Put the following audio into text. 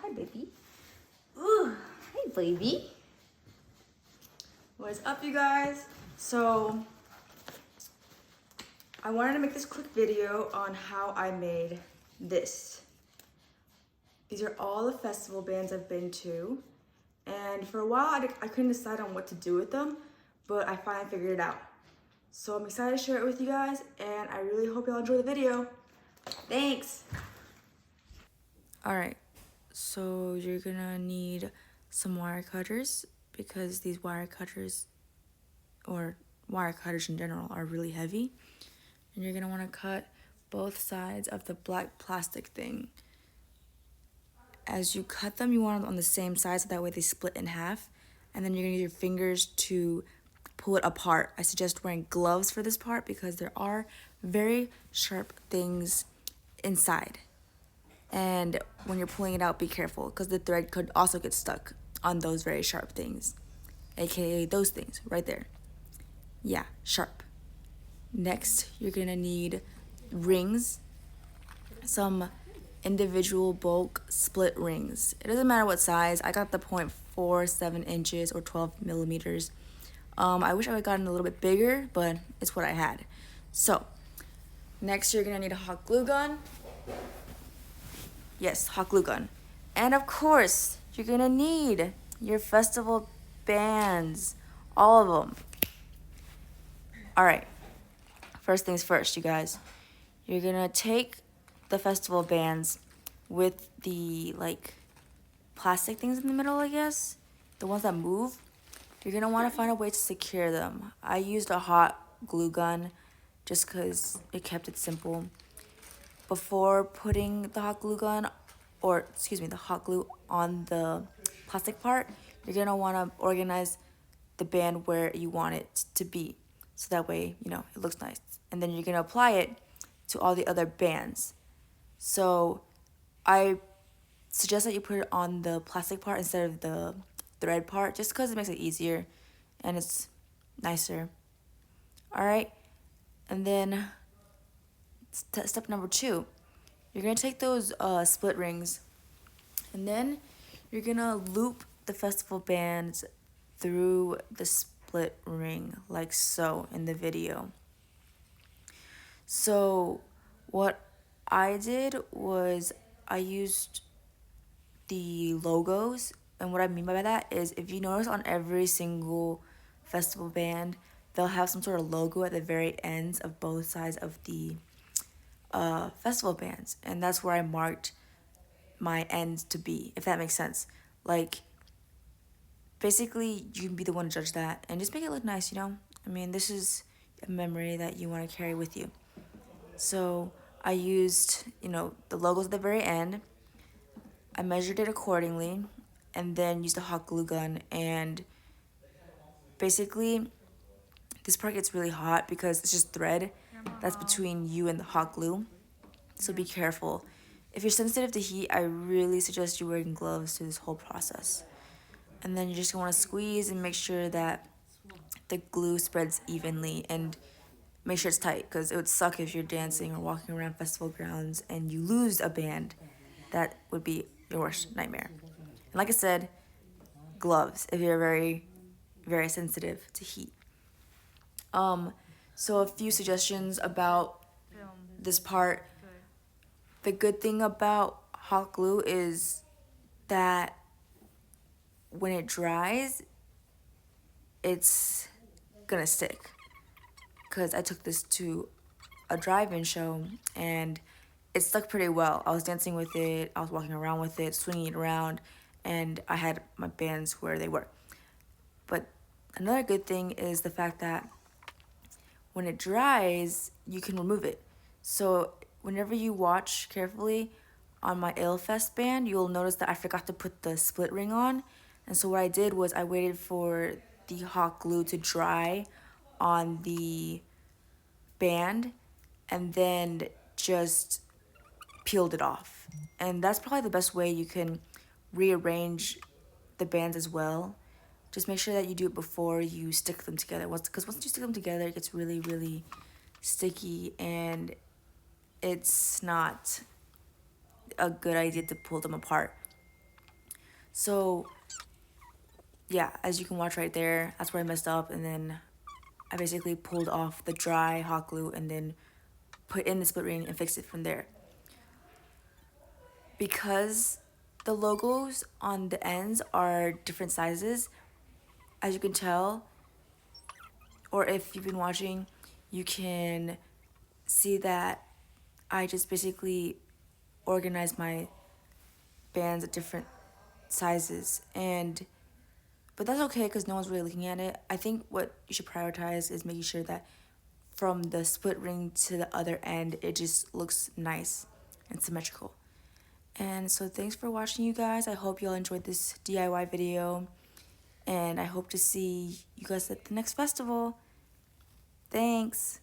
Hi, baby. Ooh, hey, baby. What is up, you guys? So, I wanted to make this quick video on how I made this. These are all the festival bands I've been to. And for a while, I couldn't decide on what to do with them, but I finally figured it out. So I'm excited to share it with you guys, and I really hope y'all enjoy the video. Thanks. All right, so you're gonna need some wire cutters because these wire cutters, or wire cutters in general, are really heavy. And you're gonna wanna cut both sides of the black plastic thing. As you cut them, you want them on the same side so that way they split in half. And then you're gonna use your fingers to pull it apart. I suggest wearing gloves for this part because there are very sharp things inside. And when you're pulling it out, be careful because the thread could also get stuck on those very sharp things, aka those things right there. Yeah, sharp. Next, you're gonna need rings, some individual bulk split rings. It doesn't matter what size. I got the 0.47 inches or 12 millimeters. I wish I would have gotten a little bit bigger, but it's what I had. So, next you're gonna need a hot glue gun. Yes, hot glue gun. And of course, you're gonna need your festival bands, all of them. All right, first things first, you guys. You're gonna take the festival bands with the plastic things in the middle, I guess, the ones that move. You're gonna wanna find a way to secure them. I used a hot glue gun just because it kept it simple. Before putting the hot glue gun, the hot glue on the plastic part, you're gonna wanna organize the band where you want it to be. So that way, it looks nice. And then you're gonna apply it to all the other bands. So I suggest that you put it on the plastic part instead of the thread part, just because it makes it easier and it's nicer. All right, and then step number 2, you're gonna take those split rings, and then you're gonna loop the festival bands through the split ring like so in the video. So what I did was I used the logos, and what I mean by that is if you notice on every single festival band, they'll have some sort of logo at the very ends of both sides of the festival bands, and that's where I marked my ends to be, if that makes sense. Basically, you can be the one to judge that and just make it look nice, I mean, this is a memory that you want to carry with you. So I used, the logos at the very end. I measured it accordingly and then used a hot glue gun, and basically this part gets really hot because it's just thread that's between you and the hot glue. So be careful. If you're sensitive to heat, I really suggest you wearing gloves through this whole process. And then you're just gonna wanna squeeze and make sure that the glue spreads evenly, and make sure it's tight because it would suck if you're dancing or walking around festival grounds and you lose a band. That would be your worst nightmare. And like I said, gloves if you're very, very sensitive to heat. So a few suggestions about this part. The good thing about hot glue is that when it dries, it's gonna stick. Because I took this to a drive-in show and it stuck pretty well. I was dancing with it, I was walking around with it, swinging it around, and I had my bands where they were. But another good thing is the fact that when it dries, you can remove it. So whenever you watch carefully on my Ilfest band, you'll notice that I forgot to put the split ring on. And so what I did was I waited for the hot glue to dry on the band and then just peeled it off. And that's probably the best way you can rearrange the bands as well. Just make sure that you do it before you stick them together. Because once you stick them together, it gets really, really sticky, and it's not a good idea to pull them apart. So yeah, as you can watch right there, that's where I messed up, and then I basically pulled off the dry hot glue and then put in the split ring and fixed it from there. Because the logos on the ends are different sizes, as you can tell, or if you've been watching, you can see that I just basically organized my bands at different sizes, but that's okay because no one's really looking at it. I think what you should prioritize is making sure that from the split ring to the other end, it just looks nice and symmetrical. And so thanks for watching, you guys. I hope you all enjoyed this DIY video, and I hope to see you guys at the next festival. Thanks.